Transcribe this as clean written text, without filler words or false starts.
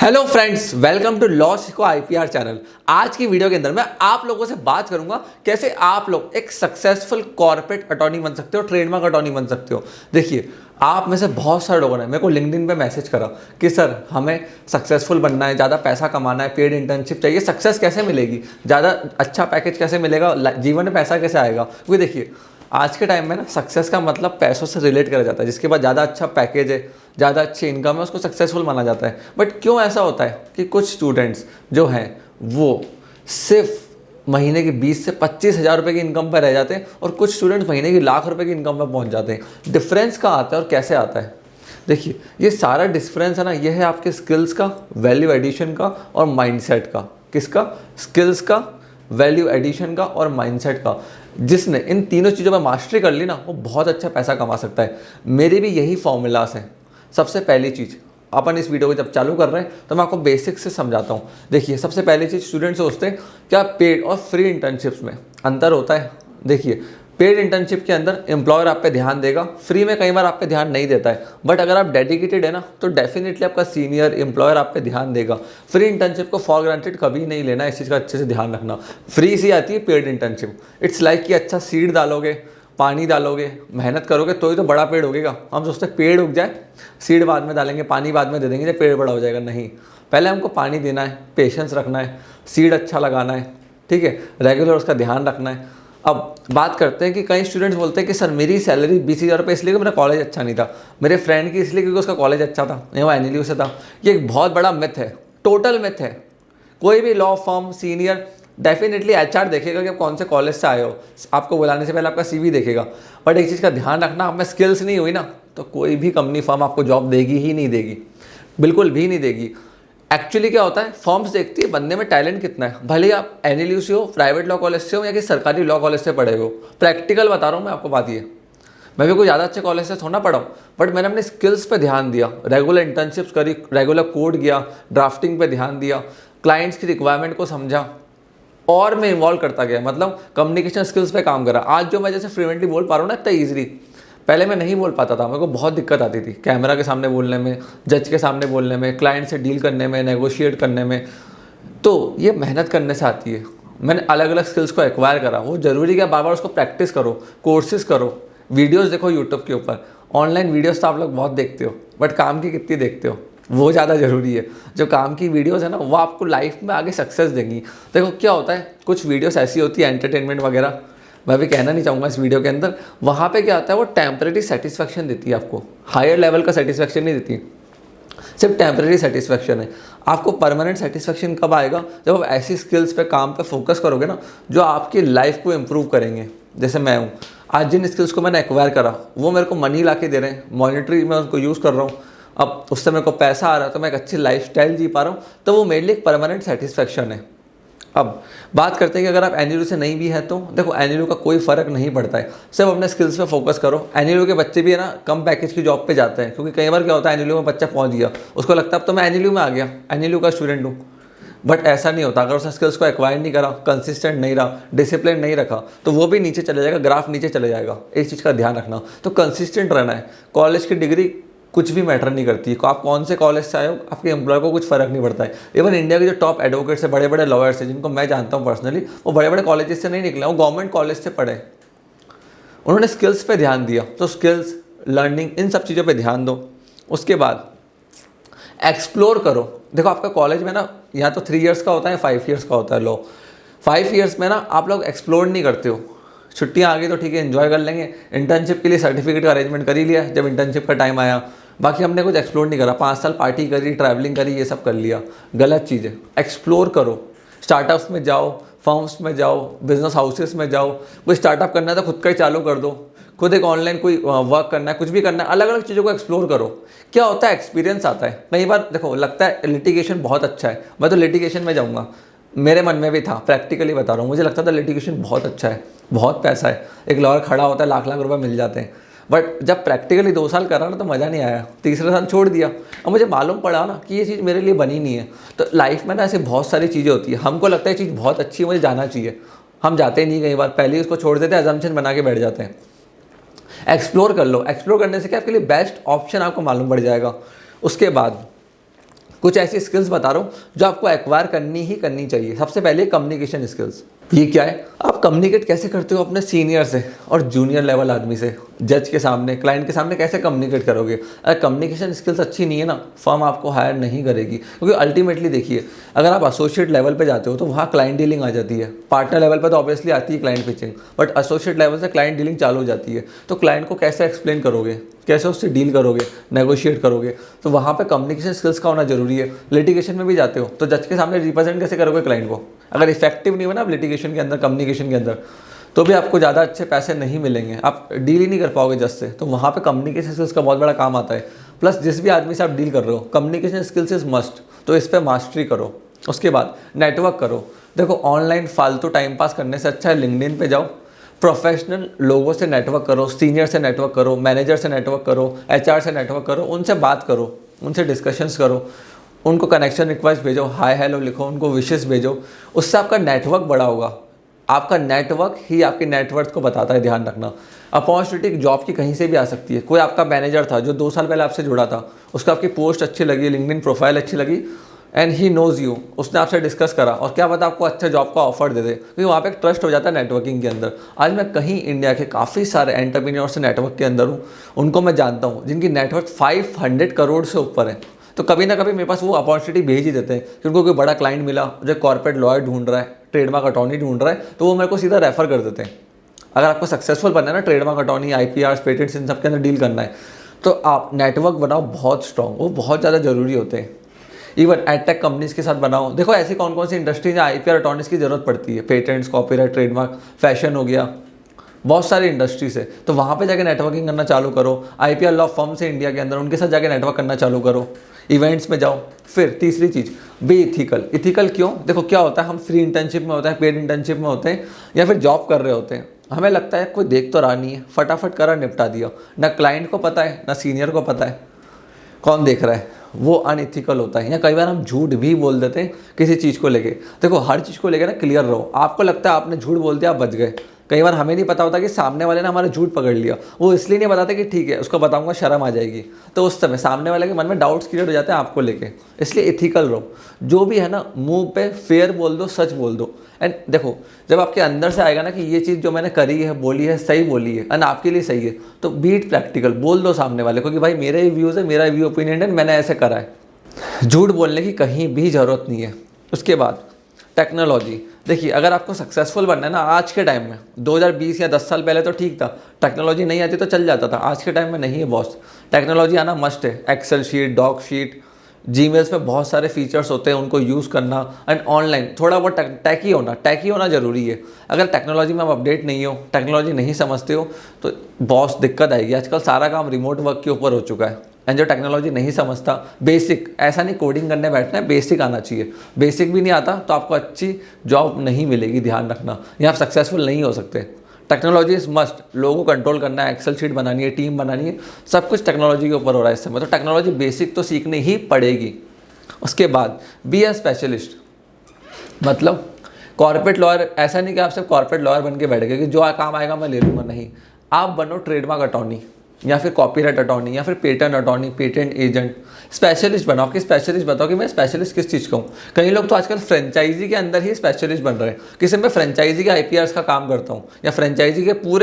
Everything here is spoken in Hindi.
Hello friends, welcome to law सीखो आईपीआर चैनल। आज की वीडियो के अंदर मैं आप लोगों से बात करूंगा कैसे आप लोग एक सक्सेसफुल कॉर्पोरेट अटॉर्नी बन सकते हो, ट्रेडमार्क अटॉर्नी बन सकते हो। देखिए, आप में से बहुत सारे लोगों ने मेरे को लिंक्डइन पे मैसेज करा कि सर हमें सक्सेसफुल बनना है, ज़्यादा पैसा कमाना है, पेड इंटर्नशिप चाहिए, सक्सेस कैसे मिलेगी, ज़्यादा अच्छा पैकेज कैसे मिलेगा, जीवन में पैसा कैसे आएगा। क्योंकि देखिए, आज के टाइम में ना सक्सेस का मतलब पैसों से रिलेट करा जाता है। जिसके पास ज़्यादा अच्छा पैकेज है, ज़्यादा अच्छी इनकम है, उसको सक्सेसफुल माना जाता है। बट क्यों ऐसा होता है कि कुछ स्टूडेंट्स जो हैं वो सिर्फ महीने की 20 से 25 हज़ार रुपये की इनकम पर रह जाते हैं और कुछ स्टूडेंट्स महीने की लाख रुपए की इनकम पर पहुंच जाते हैं। डिफरेंस कहाँ आता है और कैसे आता है? देखिए, ये सारा डिफरेंस है ना, ये है आपके स्किल्स का, वैल्यू एडिशन का और माइंडसेट का। किसका? स्किल्स का, वैल्यू एडिशन का और माइंडसेट का। जिसने इन तीनों चीज़ों में मास्टरी कर ली ना, वो बहुत अच्छा पैसा कमा सकता है। मेरे भी यही फॉर्मूलास हैं। सबसे पहली चीज़, अपन इस वीडियो को जब चालू कर रहे हैं तो मैं आपको बेसिक्स से समझाता हूँ। देखिए, सबसे पहली चीज़, स्टूडेंट सोचते हैं क्या पेड और फ्री इंटर्नशिप्स में अंतर होता है। देखिए, पेड इंटर्नशिप के अंदर एम्प्लॉयर आप पे ध्यान देगा, फ्री में कई बार आप पे ध्यान नहीं देता है। बट अगर आप डेडिकेटेड है ना, तो डेफिनेटली आपका सीनियर एम्प्लॉयर आप पे ध्यान देगा। फ्री इंटर्नशिप को फॉर ग्रांटेड कभी नहीं लेना, इस चीज़ का अच्छे से ध्यान रखना। फ्री से आती है पेड इंटर्नशिप। इट्स लाइक कि अच्छा सीड डालोगे, पानी डालोगे, मेहनत करोगे तो ही तो बड़ा पेड़ उगेगा। हम सोचते हैं पेड़ उग जाए, सीड बाद में डालेंगे, पानी बाद में दे देंगे जब पेड़ बड़ा हो जाएगा। नहीं, पहले हमको पानी देना है, पेशेंस रखना है, सीड अच्छा लगाना है, ठीक है, रेगुलर उसका ध्यान रखना है। अब बात करते हैं कि कई स्टूडेंट्स बोलते हैं कि सर मेरी सैलरी 20,000 रुपये इसलिए कि मेरा कॉलेज अच्छा नहीं था, मेरे फ्रेंड की इसलिए क्योंकि उसका कॉलेज अच्छा था, नहीं वो एनएलयू से था। ये एक बहुत बड़ा मिथ है, टोटल मिथ है। कोई भी law firm senior definitely HR देखेगा कि आप कौन से कॉलेज से आए हो, आपको बुलाने से पहले आपका सीवी देखेगा। बट एक चीज़ का ध्यान रखना, आप में स्किल्स नहीं हुई ना, तो कोई भी कंपनी फर्म आपको जॉब देगी ही नहीं देगी, बिल्कुल भी नहीं देगी। एक्चुअली क्या होता है, फॉर्म्स देखती है बंदे में टैलेंट कितना है। भले ही आप एनएलयू से हो, प्राइवेट लॉ कॉलेज से हो या कि सरकारी लॉ कॉलेज से पढ़े हो। प्रैक्टिकल बता रहा हूँ मैं आपको बात। ये मैं भी कोई ज़्यादा अच्छे कॉलेज से थोड़ा पढ़ा हूँ, बट मैंने अपने स्किल्स पे ध्यान दिया, रेगुलर इंटर्नशिप्स करी, रेगुलर कोड किया, ड्राफ्टिंग पे ध्यान दिया, क्लाइंट्स की रिक्वायरमेंट को समझा और मैं इन्वॉल्व करता गया। मतलब कम्युनिकेशन स्किल्स पे काम करा। आज जो मैं जैसे फ्लुएंटली बोल पा रहा हूँ ना इतना ईजिली, पहले मैं नहीं बोल पाता था। मेरे को बहुत दिक्कत आती थी कैमरा के सामने बोलने में, जज के सामने बोलने में, क्लाइंट से डील करने में, नेगोशिएट करने में। तो ये मेहनत करने से आती है। मैंने अलग अलग स्किल्स को एक्वायर करा। वो ज़रूरी क्या, बार बार उसको प्रैक्टिस करो, कोर्सेज करो, वीडियोज़ देखो यूट्यूब के ऊपर। ऑनलाइन वीडियोज़ तो आप लोग बहुत देखते हो, बट काम की कितनी देखते हो, वो ज़्यादा ज़रूरी है। जो काम की वीडियोस है ना, वो आपको लाइफ में आगे सक्सेस देंगी। देखो क्या होता है, कुछ वीडियोस ऐसी होती है एंटरटेनमेंट वगैरह, मैं भी कहना नहीं चाहूँगा इस वीडियो के अंदर। वहाँ पे क्या होता है, वो टेम्परेरी सेटिस्फैक्शन देती है आपको, हायर लेवल का सेटिस्फैक्शन नहीं देती, सिर्फ टेम्परेरी सेटिस्फैक्शन है। आपको परमानेंट सेटिस्फैक्शन कब आएगा, जब आप ऐसी स्किल्स पे काम पे फोकस करोगे ना जो आपकी लाइफ को इम्प्रूव करेंगे। जैसे मैं हूँ, आज जिन स्किल्स को मैंने एक्वायर करा वो मेरे को मनी ला के दे रहे हैं, मॉनिटरी मैं उनको यूज़ कर रहा हूँ, अब उससे मेरे को पैसा आ रहा है, तो मैं एक अच्छी लाइफस्टाइल जी पा रहा हूँ, तो वो मेरे लिए एक परमानेंट सेटिस्फैक्शन है। अब बात करते हैं कि अगर आप एनएलयू से नहीं भी है तो देखो, एनएलयू का कोई फ़र्क नहीं पड़ता है, सिर्फ अपने स्किल्स पे फोकस करो। एनएलयू के बच्चे भी है ना कम पैकेज की जॉब पे जाते हैं, क्योंकि कई बार क्या होता है, एनएलयू में बच्चा पहुंच गया, उसको लगता है अब तो मैं एनएलयू में आ गया, एनएलयू का स्टूडेंट हूँ। बट ऐसा नहीं होता। अगर उसने स्किल्स को एक्वायर नहीं करा, कंसिस्टेंट नहीं रहा, डिसिप्लिन नहीं रखा, तो वो भी नीचे चले जाएगा, ग्राफ नीचे चले जाएगा। इस चीज़ का ध्यान रखना। तो कंसिस्टेंट रहना है। कॉलेज की डिग्री कुछ भी मैटर नहीं करती है, आप कौन से कॉलेज से आए हो, आपके एम्प्लॉय को कुछ फ़र्क नहीं पड़ता है। इवन इंडिया के जो टॉप एडवोकेट्स है, बड़े बड़े लॉयर्स हैं, जिनको मैं जानता हूँ पर्सनली, वो बड़े बड़े कॉलेजेस से नहीं निकले, वो गवर्नमेंट कॉलेज से पढ़े। उन्होंने स्किल्स पे ध्यान दिया। तो स्किल्स, लर्निंग, इन सब चीज़ों पे ध्यान दो। उसके बाद एक्सप्लोर करो। देखो, आपका कॉलेज में ना या तो 3 ईयर्स का होता है, 5 ईयर्स का होता है लॉ। 5 ईयर्स में ना आप लोग एक्सप्लोर नहीं करते हो। छुट्टियाँ आ गई तो ठीक है, एंजॉय कर लेंगे, इंटर्नशिप के लिए सर्टिफिकेट का अरेंजमेंट कर ही लिया जब इंटर्नशिप का टाइम आया, बाकी हमने कुछ एक्सप्लोर नहीं करा। 5 साल पार्टी करी, ट्रैवलिंग करी, ये सब कर लिया। गलत चीज़ है। एक्सप्लोर करो, स्टार्टअप्स में जाओ, फर्म्स में जाओ, बिजनेस हाउसेस में जाओ। कोई स्टार्टअप करना है तो खुद का ही चालू कर दो, खुद एक ऑनलाइन कोई वर्क करना है, कुछ भी करना है, अलग अलग चीज़ों को एक्सप्लोर करो। क्या होता है, एक्सपीरियंस आता है। कई बार देखो लगता है लिटिगेशन बहुत अच्छा है, मैं तो लिटिगेशन में जाऊँगा, मेरे मन में भी था, प्रैक्टिकली बता रहा हूँ, मुझे लगता था लिटिगेशन बहुत अच्छा है, बहुत पैसा है, एक लॉयर खड़ा होता है, लाख लाख रुपए मिल जाते हैं। बट जब प्रैक्टिकली 2 साल करा ना तो मज़ा नहीं आया, तीसरे साल छोड़ दिया। और मुझे मालूम पड़ा ना कि ये चीज़ मेरे लिए बनी नहीं है। तो लाइफ में ना ऐसे बहुत सारी चीज़ें होती है, हमको लगता है चीज़ बहुत अच्छी है, मुझे जाना चाहिए, हम जाते ही नहीं, कई बार पहले ही उसको छोड़ देते हैं, अजम्पशन बना के बैठ जाते हैं। एक्सप्लोर कर लो। एक्सप्लोर करने से क्या आपके लिए बेस्ट ऑप्शन आपको मालूम पड़ जाएगा। उसके बाद कुछ ऐसी स्किल्स बता रहा हूँ जो आपको एक्वायर करनी ही करनी चाहिए। सबसे पहले कम्युनिकेशन स्किल्स। ये क्या है? आप कम्युनिकेट कैसे करते हो अपने सीनियर से और जूनियर लेवल आदमी से, जज के सामने, क्लाइंट के सामने कैसे कम्युनिकेट करोगे? अगर कम्युनिकेशन स्किल्स अच्छी नहीं है ना, फर्म आपको हायर नहीं करेगी। क्योंकि अल्टीमेटली देखिए, अगर आप एसोसिएट लेवल पे जाते हो तो वहाँ क्लाइंट डीलिंग आ जाती है। पार्टनर लेवल पे तो ऑब्वियसली आती है client pitching, but associate level से क्लाइंट डीलिंग चालू हो जाती है। तो क्लाइंट को कैसे एक्सप्लेन करोगे, कैसे उससे डील करोगे, नेगोशिएट करोगे? तो वहाँ पे कम्युनिकेशन स्किल्स का होना जरूरी है। लिटिगेशन में भी जाते हो तो जज के सामने रिप्रेजेंट कैसे करोगे क्लाइंट को? अगर इफेक्टिव नहीं हो ना आप लिटिगेशन के अंदर, कम्युनिकेशन के अंदर, तो भी आपको ज़्यादा अच्छे पैसे नहीं मिलेंगे, आप डील ही नहीं कर पाओगे जज से। तो वहाँ पे कम्युनिकेशन स्किल्स का बहुत बड़ा काम आता है। प्लस जिस भी आदमी से आप डील कर रहे हो, कम्युनिकेशन स्किल्स इज मस्ट, तो इस पर मास्टरी करो। उसके बाद नेटवर्क करो। देखो, ऑनलाइन फालतू टाइम पास करने से अच्छा है लिंक्डइन पे जाओ, प्रोफेशनल लोगों से नेटवर्क करो, सीनियर से नेटवर्क करो, मैनेजर से नेटवर्क करो, एचआर से नेटवर्क करो, उनसे बात करो, उनसे डिस्कशंस करो, उनको कनेक्शन रिक्वेस्ट भेजो, हाय हेलो लिखो, उनको विशेस भेजो। उससे आपका नेटवर्क बड़ा होगा। आपका नेटवर्क ही आपके नेटवर्क को बताता है, ध्यान रखना। अपॉर्चुनिटी जॉब की कहीं से भी आ सकती है। कोई आपका मैनेजर था जो 2 साल पहले आपसे जुड़ा था, उसको आपकी पोस्ट अच्छी लगी, लिंक्डइन प्रोफाइल अच्छी लगी, एंड ही नोज़ यू, उसने आपसे डिस्कस करा और क्या पता आपको अच्छा जॉब का ऑफर दे दे, क्योंकि वहाँ पे एक ट्रस्ट हो जाता है नेटवर्किंग के अंदर। आज मैं कहीं इंडिया के काफ़ी सारे एंटरप्रेन्योर से नेटवर्क के अंदर हूँ, उनको मैं जानता हूँ जिनकी नेटवर्क 500 करोड़ से ऊपर है। तो कभी ना कभी मेरे पास वो अपॉर्चुनिटी भेज ही देते हैं कि उनको कोई बड़ा क्लाइंट मिला जो कॉर्पोरेट लॉयर ढूंढ रहा है, ट्रेडमार्क अटॉर्नी ढूंढ रहा है, तो वो मेरे को सीधा रेफर कर देते हैं। अगर आपको सक्सेसफुल बनना है ना, ट्रेडमार्क अटॉर्नी, IPRs, पेटेंट्स, इन सब के अंदर डील करना है, तो आप नेटवर्क बनाओ बहुत स्ट्रॉन्ग, वो बहुत ज़्यादा ज़रूरी होते हैं। इवन एडटेक कंपनीज के साथ बनाओ। देखो ऐसी कौन कौन सी इंडस्ट्री है IPR अटॉर्नीज की ज़रूरत पड़ती है, पेटेंट्स, कॉपीराइट, ट्रेडमार्क, फैशन हो गया, बहुत सारी इंडस्ट्रीज है। तो वहाँ पे जाके नेटवर्किंग करना चालू करो। IPR लॉ फर्म से इंडिया के अंदर, उनके साथ जाके नेटवर्क करना चालू करो। इवेंट्स में जाओ। फिर तीसरी चीज़, बी इथिकल। इथिकल क्यों? देखो क्या होता है, हम फ्री इंटर्नशिप में होते हैं, पेड इंटर्नशिप में होते हैं, या फिर जॉब कर रहे होते हैं, हमें लगता है कोई देख तो रहा नहीं है, फटाफट करा निपटा दिया। ना क्लाइंट को पता है, ना सीनियर को पता है कौन देख रहा है, वो अनइथिकल होता है। या कई बार हम झूठ भी बोल देते हैं किसी चीज़ को लेके। देखो हर चीज़ को लेके ना क्लियर रहो। आपको लगता है आपने झूठ बोल दिया, आप बच गए। कई बार हमें नहीं पता होता कि सामने वाले ने हमारा झूठ पकड़ लिया, वो इसलिए नहीं बताते कि ठीक है उसको बताऊंगा शर्म आ जाएगी, तो उस समय सामने वाले के मन में डाउट्स क्रिएट हो जाते हैं आपको लेके। इसलिए इथिकल रहो। जो भी है ना, मुंह पे फेयर बोल दो, सच बोल दो। एंड देखो जब आपके अंदर से आएगा ना कि ये चीज़ जो मैंने करी है, बोली है, सही बोली है एंड आपके लिए सही है, तो बीट प्रैक्टिकल बोल दो सामने वाले को कि भाई मेरे ही व्यूज़ है, मेरा व्यू ओपिनियन है, मैंने ऐसे करा है। झूठ बोलने की कहीं भी ज़रूरत नहीं है। उसके बाद टेक्नोलॉजी। देखिए अगर आपको सक्सेसफुल बनना है ना, आज के टाइम में 2020 या 10 साल पहले तो ठीक था, टेक्नोलॉजी नहीं आती तो चल जाता था। आज के टाइम में नहीं है बॉस, टेक्नोलॉजी आना मस्ट है। Excel sheet, doc sheet, Gmails में बहुत सारे फीचर्स होते हैं, उनको यूज़ करना। एंड ऑनलाइन थोड़ा बहुत टैकी होना ज़रूरी है। अगर टेक्नोलॉजी में आप अपडेट नहीं हो, टेक्नोलॉजी नहीं समझते हो, तो बॉस दिक्कत आएगी। आजकल सारा काम रिमोट वर्क के ऊपर हो चुका है। एंड जो टेक्नोलॉजी नहीं समझता, बेसिक, ऐसा नहीं कोडिंग करने बैठना है, बेसिक आना चाहिए। बेसिक भी नहीं आता तो आपको अच्छी जॉब नहीं मिलेगी, ध्यान रखना, या आप सक्सेसफुल नहीं हो सकते। Technology is must. लोगों को कंट्रोल करना है, एक्सेल शीट बनानी है, टीम बनानी है, सब कुछ टेक्नोलॉजी के ऊपर हो रहा है इस समय। तो टेक्नोलॉजी बेसिक तो सीखनी ही पड़ेगी। उसके बाद बी ए स्पेशलिस्ट, मतलब कॉर्पोरेट लॉयर। ऐसा नहीं कि आप सिर्फ कॉर्पोरेट लॉयर बन के बैठ गए कि जो काम आएगा मैं ले लूँगा, नहीं। आप बनो ट्रेडमार्क अटॉर्नी, या फिर कॉपीराइट अटॉर्नी, या फिर patent attorney, patent agent. Specialist बनाओ। कि स्पेशलिस्ट बताओ कि मैं स्पेशलिस्ट किस चीज़ का हूँ। कई लोग तो आजकल फ्रेंचाइजी के अंदर ही स्पेशलिस्ट बन रहे हैं कि सिर्फ मैं फ्रेंचाइजी के IPRs का काम करता हूँ, या फ्रेंचाइजी के पूरे